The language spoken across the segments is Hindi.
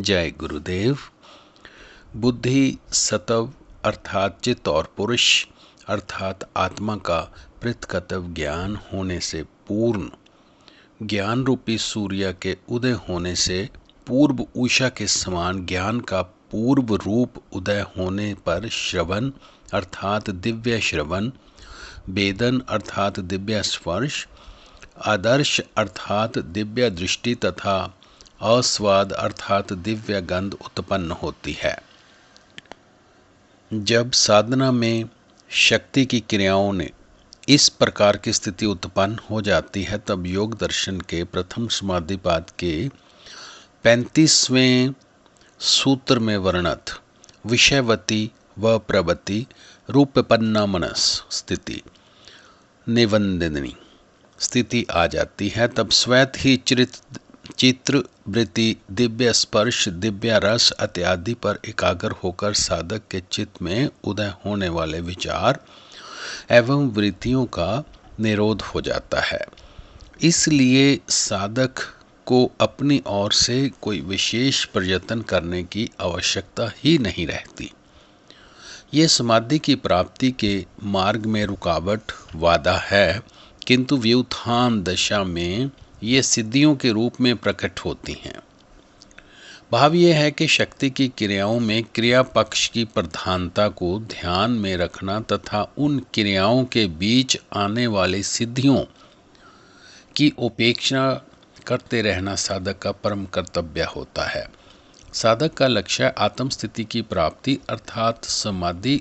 जय गुरुदेव। बुद्धि सत्व अर्थात चित्त और पुरुष अर्थात आत्मा का पृथकत्व ज्ञान होने से पूर्ण ज्ञान रूपी सूर्य के उदय होने से पूर्व उषा के समान ज्ञान का पूर्व रूप उदय होने पर श्रवण अर्थात दिव्य श्रवण, वेदन अर्थात दिव्य स्पर्श, आदर्श अर्थात दिव्य दृष्टि तथा आस्वाद अर्थात दिव्य गंध उत्पन्न होती है। जब साधना में शक्ति की क्रियाओं ने इस प्रकार की स्थिति उत्पन्न हो जाती है तब योग दर्शन के प्रथम समाधिपाद के 35वें सूत्र में वर्णित विषयवती व प्रवृत्ति रूपपन्ना मनस स्थिति निवंदनी स्थिति आ जाती है। तब स्वयं ही चित्र वृत्ति दिव्य स्पर्श दिव्य रस इत्यादि पर एकाग्र होकर साधक के चित्त में उदय होने वाले विचार एवं वृत्तियों का निरोध हो जाता है। इसलिए साधक को अपनी ओर से कोई विशेष प्रयत्न करने की आवश्यकता ही नहीं रहती। ये समाधि की प्राप्ति के मार्ग में रुकावट वादा है, किंतु व्युत्थान दशा में ये सिद्धियों के रूप में प्रकट होती हैं। भाव यह है कि शक्ति की क्रियाओं में क्रिया पक्ष की प्रधानता को ध्यान में रखना तथा उन क्रियाओं के बीच आने वाली सिद्धियों की उपेक्षा करते रहना साधक का परम कर्तव्य होता है। साधक का लक्ष्य आत्म स्थिति की प्राप्ति अर्थात समाधि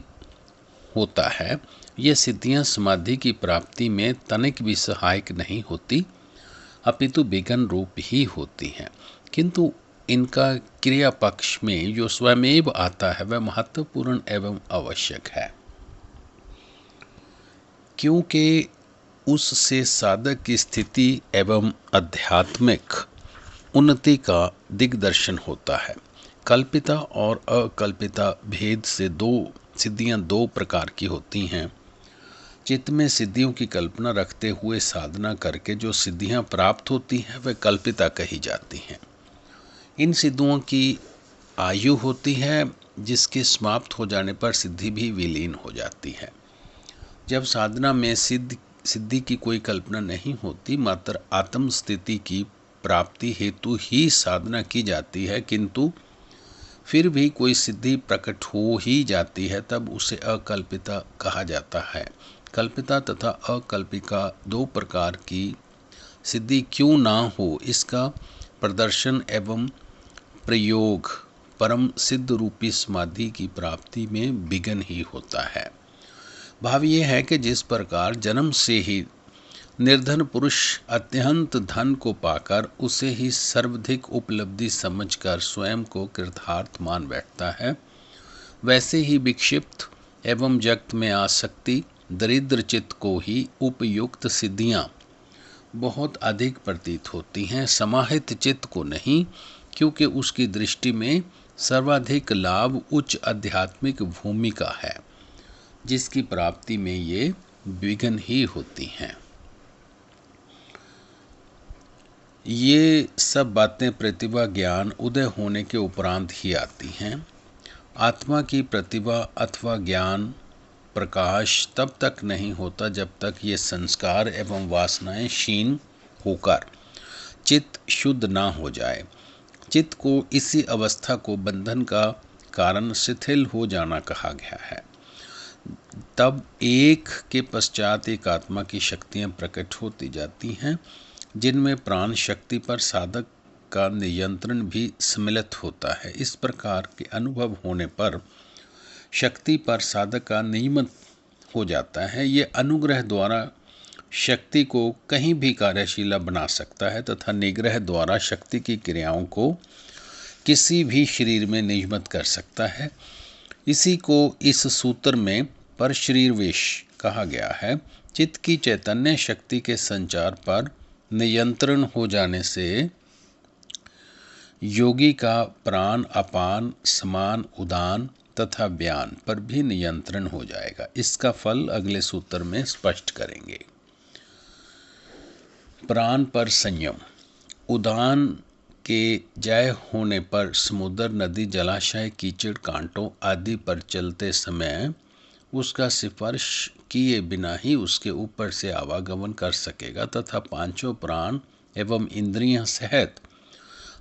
होता है। ये सिद्धियां समाधि की प्राप्ति में तनिक भी सहायक नहीं होती, अपितु विघ्न रूप ही होती हैं। किंतु इनका क्रिया पक्ष में जो स्वयमेव आता है वह महत्वपूर्ण एवं आवश्यक है, क्योंकि उससे साधक की स्थिति एवं आध्यात्मिक उन्नति का दिग्दर्शन होता है। कल्पिता और अकल्पिता भेद से सिद्धियां दो प्रकार की होती हैं। चित्त में सिद्धियों की कल्पना रखते हुए साधना करके जो सिद्धियां प्राप्त होती हैं वह कल्पिता कही जाती हैं। इन सिद्धियों की आयु होती है जिसके समाप्त हो जाने पर सिद्धि भी विलीन हो जाती है। जब साधना में सिद्धि की कोई कल्पना नहीं होती, मात्र आत्म स्थिति की प्राप्ति हेतु ही साधना की जाती है, किंतु फिर भी कोई सिद्धि प्रकट हो ही जाती है, तब उसे अकल्पिता कहा जाता है। कल्पिता तथा अकल्पिका दो प्रकार की सिद्धि क्यों ना हो, इसका प्रदर्शन एवं प्रयोग परम सिद्ध रूपी समाधि की प्राप्ति में विघ्न ही होता है। भाव यह है कि जिस प्रकार जन्म से ही निर्धन पुरुष अत्यंत धन को पाकर उसे ही सर्वाधिक उपलब्धि समझकर स्वयं को कृतार्थ मान बैठता है, वैसे ही विक्षिप्त एवं जगत में आसक्ति दरिद्र चित्त को ही उपयुक्त सिद्धियां बहुत अधिक प्रतीत होती हैं, समाहित चित्त को नहीं, क्योंकि उसकी दृष्टि में सर्वाधिक लाभ उच्च आध्यात्मिक भूमिका है, जिसकी प्राप्ति में ये विघ्न ही होती हैं। ये सब बातें प्रतिभा ज्ञान उदय होने के उपरांत ही आती हैं। आत्मा की प्रतिभा अथवा ज्ञान प्रकाश तब तक नहीं होता जब तक ये संस्कार एवं वासनाएं क्षीण होकर चित्त शुद्ध ना हो जाए। चित्त को इसी अवस्था को बंधन का कारण शिथिल हो जाना कहा गया है। तब एक के पश्चात एक आत्मा की शक्तियां प्रकट होती जाती हैं, जिनमें प्राण शक्ति पर साधक का नियंत्रण भी सम्मिलित होता है। इस प्रकार के अनुभव होने पर शक्ति पर साधक का नियमन हो जाता है। ये अनुग्रह द्वारा शक्ति को कहीं भी कार्यशीला बना सकता है तथा निग्रह द्वारा शक्ति की क्रियाओं को किसी भी शरीर में नियमित कर सकता है। इसी को इस सूत्र में पर शरीर वेश कहा गया है। चित्त की चैतन्य शक्ति के संचार पर नियंत्रण हो जाने से योगी का प्राण अपान समान उदान तथा व्यान पर भी नियंत्रण हो जाएगा। इसका फल अगले सूत्र में स्पष्ट करेंगे। प्राण पर संयम, उदान के जय होने पर समुद्र, नदी, जलाशय, कीचड़, कांटों आदि पर चलते समय उसका स्पर्श किए बिना ही उसके ऊपर से आवागमन कर सकेगा तथा पांचों प्राण एवं इंद्रियां सहित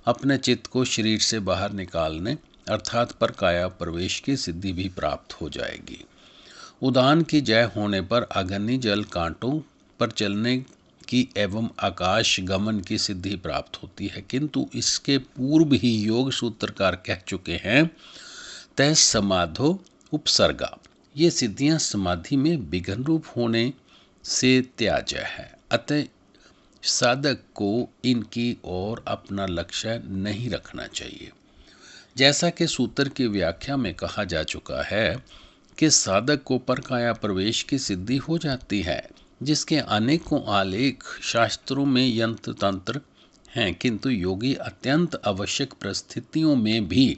अपने चित्त को शरीर से बाहर निकालने अर्थात पर काया प्रवेश की सिद्धि भी प्राप्त हो जाएगी। उदान की जय होने पर अग्नि, जल, कांटों पर चलने की एवं आकाश गमन की सिद्धि प्राप्त होती है, किंतु इसके पूर्व ही योग सूत्रकार कह चुके हैं तय समाधो उपसर्गा, ये सिद्धियां समाधि में विघ्न रूप होने से त्याज्य है, अतः साधक को इनकी ओर अपना लक्ष्य नहीं रखना चाहिए। जैसा कि सूत्र की व्याख्या में कहा जा चुका है कि साधक को परकाया प्रवेश की सिद्धि हो जाती है, जिसके अनेकों आलेख शास्त्रों में यंत्र तंत्र हैं, किंतु योगी अत्यंत आवश्यक परिस्थितियों में भी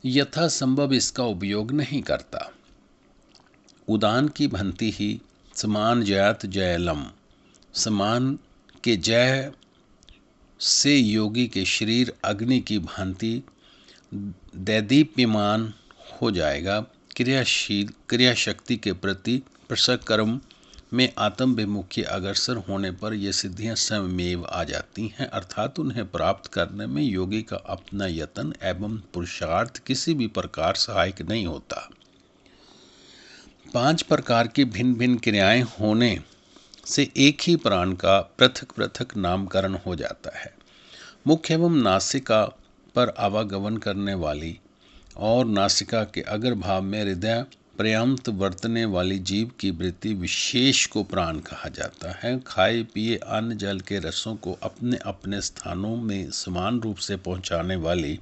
यथासंभव इसका उपयोग नहीं करता। उदान की भंति ही समान जयात जयलम, समान के जय से योगी के शरीर अग्नि की भांति दैदीप्यमान हो जाएगा। क्रिया शक्ति के प्रति प्रसक्रम में आत्म विमुखी अग्रसर होने पर ये सिद्धियां स्वयमेव आ जाती हैं, अर्थात उन्हें प्राप्त करने में योगी का अपना यत्न एवं पुरुषार्थ किसी भी प्रकार सहायक नहीं होता। 5 प्रकार की भिन्न भिन्न क्रियाएं होने से एक ही प्राण का पृथक पृथक नामकरण हो जाता है। मुख एवं नासिका पर आवागमन करने वाली और नासिका के अग्रभाग में हृदय पर्यंत वर्तने वाली जीव की वृत्ति विशेष को प्राण कहा जाता है। खाए पिए अन्न जल के रसों को अपने अपने स्थानों में समान रूप से पहुंचाने वाली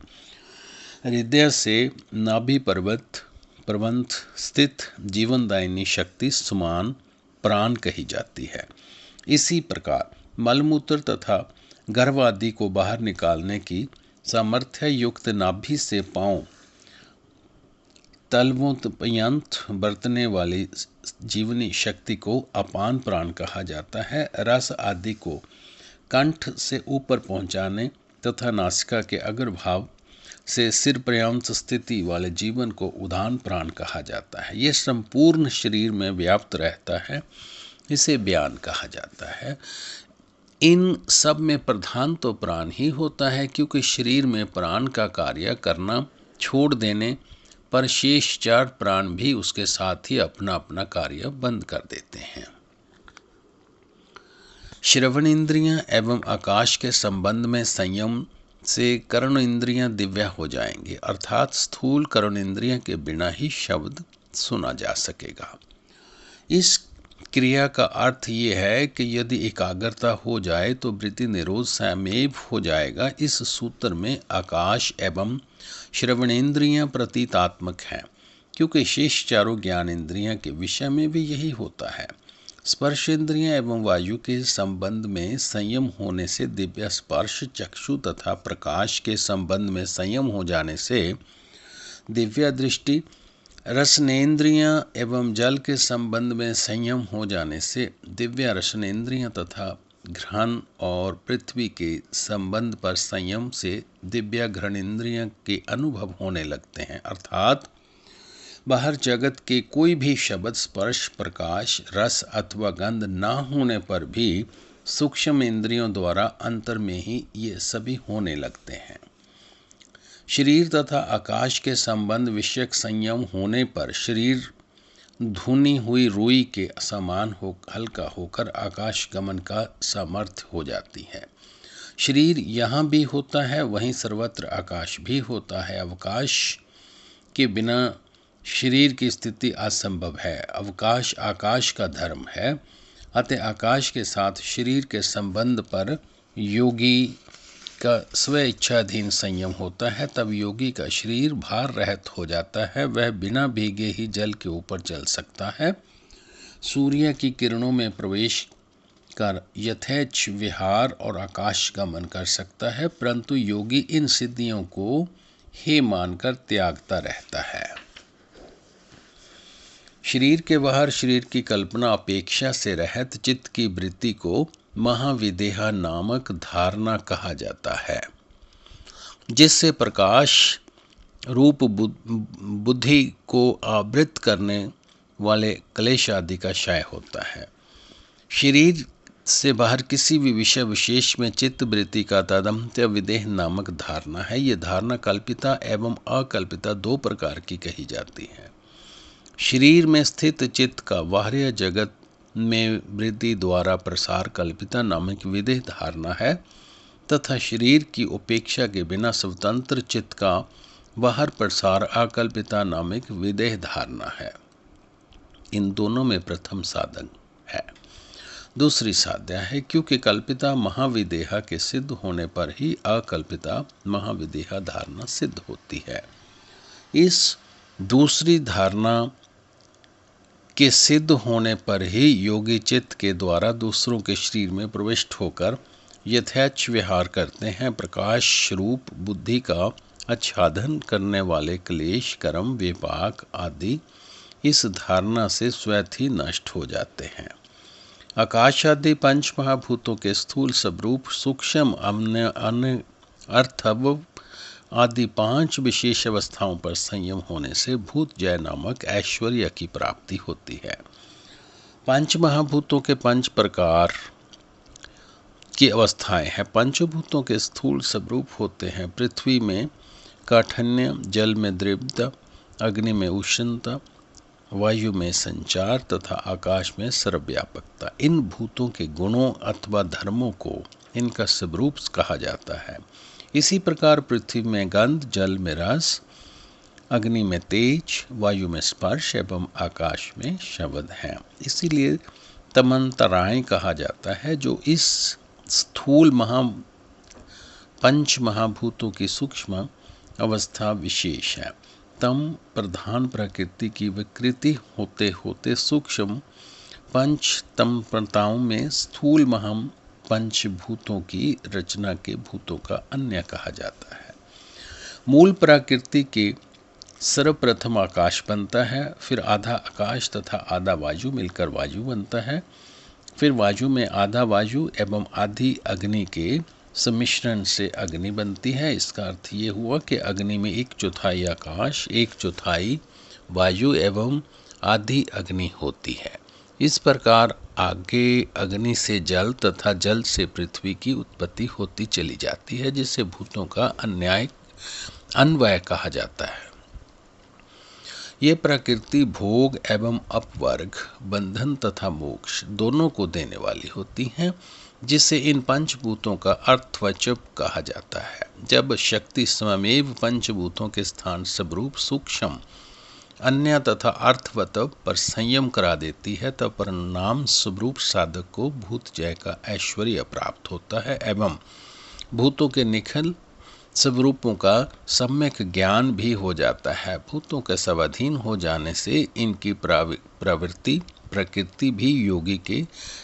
हृदय से नाभि पर्वत स्थित जीवनदायिनी शक्ति समान प्राण कही जाती है। इसी प्रकार मलमूत्र तथा गर्भ आदि को बाहर निकालने की सामर्थ्य युक्त नाभि से पांव तलवों पर्यंत बरतने वाली जीवनी शक्ति को अपान प्राण कहा जाता है। रस आदि को कंठ से ऊपर पहुंचाने तथा नासिका के अग्रभाग से सिर पर्यंत स्थिति वाले जीवन को उदान प्राण कहा जाता है। यह संपूर्ण शरीर में व्याप्त रहता है, इसे व्यान कहा जाता है। इन सब में प्रधान तो प्राण ही होता है, क्योंकि शरीर में प्राण का कार्य करना छोड़ देने पर शेष 4 प्राण भी उसके साथ ही अपना अपना कार्य बंद कर देते हैं। श्रवण इंद्रियां एवं आकाश के संबंध में संयम से कर्ण इंद्रियां दिव्य हो जाएंगी, अर्थात स्थूल कर्ण इंद्रियां के बिना ही शब्द सुना जा सकेगा। इस क्रिया का अर्थ ये है कि यदि एकाग्रता हो जाए तो वृत्ति निरोध स्वयमेव हो जाएगा। इस सूत्र में आकाश एवं श्रवणेन्द्रियां प्रतीतात्मक हैं, क्योंकि शेष चारों ज्ञान इंद्रियां के विषय में भी यही होता है। स्पर्श इंद्रियां एवं वायु के संबंध में संयम होने से दिव्य स्पर्श, चक्षु तथा प्रकाश के संबंध में संयम हो जाने से दिव्य दृष्टि, रसनेन्द्रियां एवं जल के संबंध में संयम हो जाने से दिव्य रसनेन्द्रियां तथा घ्राण और पृथ्वी के संबंध पर संयम से दिव्य घ्राणेन्द्रियां के अनुभव होने लगते हैं, अर्थात बाहर जगत के कोई भी शब्द, स्पर्श, प्रकाश, रस अथवा गंध ना होने पर भी सूक्ष्म इंद्रियों द्वारा अंतर में ही ये सभी होने लगते हैं। शरीर तथा आकाश के संबंध विषयक संयम होने पर शरीर धुनी हुई रुई के समान हल्का होकर आकाश गमन का सामर्थ्य हो जाती है। शरीर यहाँ भी होता है, वहीं सर्वत्र आकाश भी होता है। अवकाश के बिना शरीर की स्थिति असंभव है। अवकाश आकाश का धर्म है, अतः आकाश के साथ शरीर के संबंध पर योगी का स्व इच्छाधीन संयम होता है। तब योगी का शरीर भार रहित हो जाता है, वह बिना भीगे ही जल के ऊपर चल सकता है, सूर्य की किरणों में प्रवेश कर यथेच्छ विहार और आकाश गमन कर सकता है। परंतु योगी इन सिद्धियों को हे मानकर त्यागता रहता है। शरीर के बाहर शरीर की कल्पना अपेक्षा से रहित चित्त की वृत्ति को महाविदेहा नामक धारणा कहा जाता है, जिससे प्रकाश रूप बुद्धि को आवृत करने वाले क्लेश आदि का क्षय होता है। शरीर से बाहर किसी भी विषय विशेष में चित्त वृत्ति का तादात्म्य विदेह नामक धारणा है। ये धारणा कल्पिता एवं अकल्पिता दो प्रकार की कही जाती है। शरीर में स्थित चित्त का बाह्य जगत में वृद्धि द्वारा प्रसार कल्पिता नामक विदेह धारणा है तथा शरीर की उपेक्षा के बिना स्वतंत्र चित्त का बाहर प्रसार अकल्पिता नामक विदेह धारणा है। इन दोनों में प्रथम साधन है, दूसरी साध्या है, क्योंकि कल्पिता महाविदेहा के सिद्ध होने पर ही अकल्पिता महाविदेहा धारणा सिद्ध होती है। इस दूसरी धारणा के सिद्ध होने पर ही योगी चित्त के द्वारा दूसरों के शरीर में प्रविष्ट होकर यथेच्छ विहार करते हैं। प्रकाश रूप बुद्धि का आच्छादन करने वाले क्लेश कर्म विपाक आदि इस धारणा से स्वयं ही नष्ट हो जाते हैं। आकाश आदि पंच महाभूतों के स्थूल स्वरूप सूक्ष्म अन्य अर्थव आदि पांच विशेष अवस्थाओं पर संयम होने से भूत जय नामक ऐश्वर्य की प्राप्ति होती है। पंच महाभूतों के पंच प्रकार की अवस्थाएं हैं। पंचभूतों के स्थूल स्वरूप होते हैं पृथ्वी में काठिन्य, जल में द्रव्यता, अग्नि में उष्णता, वायु में संचार तथा आकाश में सर्वव्यापकता। इन भूतों के गुणों अथवा धर्मों को इनका स्वरूप कहा जाता है। इसी प्रकार पृथ्वी में गंध, जल में रस, अग्नि में तेज, वायु में स्पर्श एवं आकाश में शब्द हैं। इसीलिए तमंतराएं कहा जाता है, जो इस स्थूल पंच महाभूतों की सूक्ष्म अवस्था विशेष है। तम प्रधान प्रकृति की विकृति होते होते सूक्ष्म पंच तमप्रताओं में स्थूल महम पंचभूतों की रचना के भूतों का अन्य कहा जाता है। मूल प्रकृति के सर्वप्रथम आकाश बनता है, फिर आधा आकाश तथा आधा वायु मिलकर वायु बनता है, फिर वायु में आधा वायु एवं आधी अग्नि के सम्मिश्रण से अग्नि बनती है। इसका अर्थ ये हुआ कि अग्नि में 1/4 आकाश, 1/4 वायु एवं आधी अग्नि होती है। इस प्रकार आगे अग्नि से जल तथा जल से पृथ्वी की उत्पत्ति होती चली जाती है, जिसे भूतों का अन्वय कहा जाता है। ये प्रकृति भोग एवं अपवर्ग, बंधन तथा मोक्ष दोनों को देने वाली होती हैं, जिसे इन पंचभूतों का अर्थवचक कहा जाता है। जब शक्ति स्वयमेव पंचभूतों के स्थान स्वरूप सूक्ष्म अन्य तथा अर्थवत पर संयम करा देती है, तब परिणाम स्वरूप साधक को भूत जय का ऐश्वर्य प्राप्त होता है एवं भूतों के निखिल स्वरूपों का सम्यक ज्ञान भी हो जाता है। भूतों के स्वाधीन हो जाने से इनकी प्रकृति भी योगी के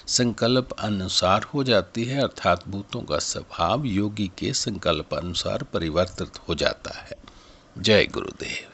संकल्प अनुसार हो जाती है, अर्थात भूतों का स्वभाव योगी के संकल्प अनुसार परिवर्तित हो जाता है। जय गुरुदेव।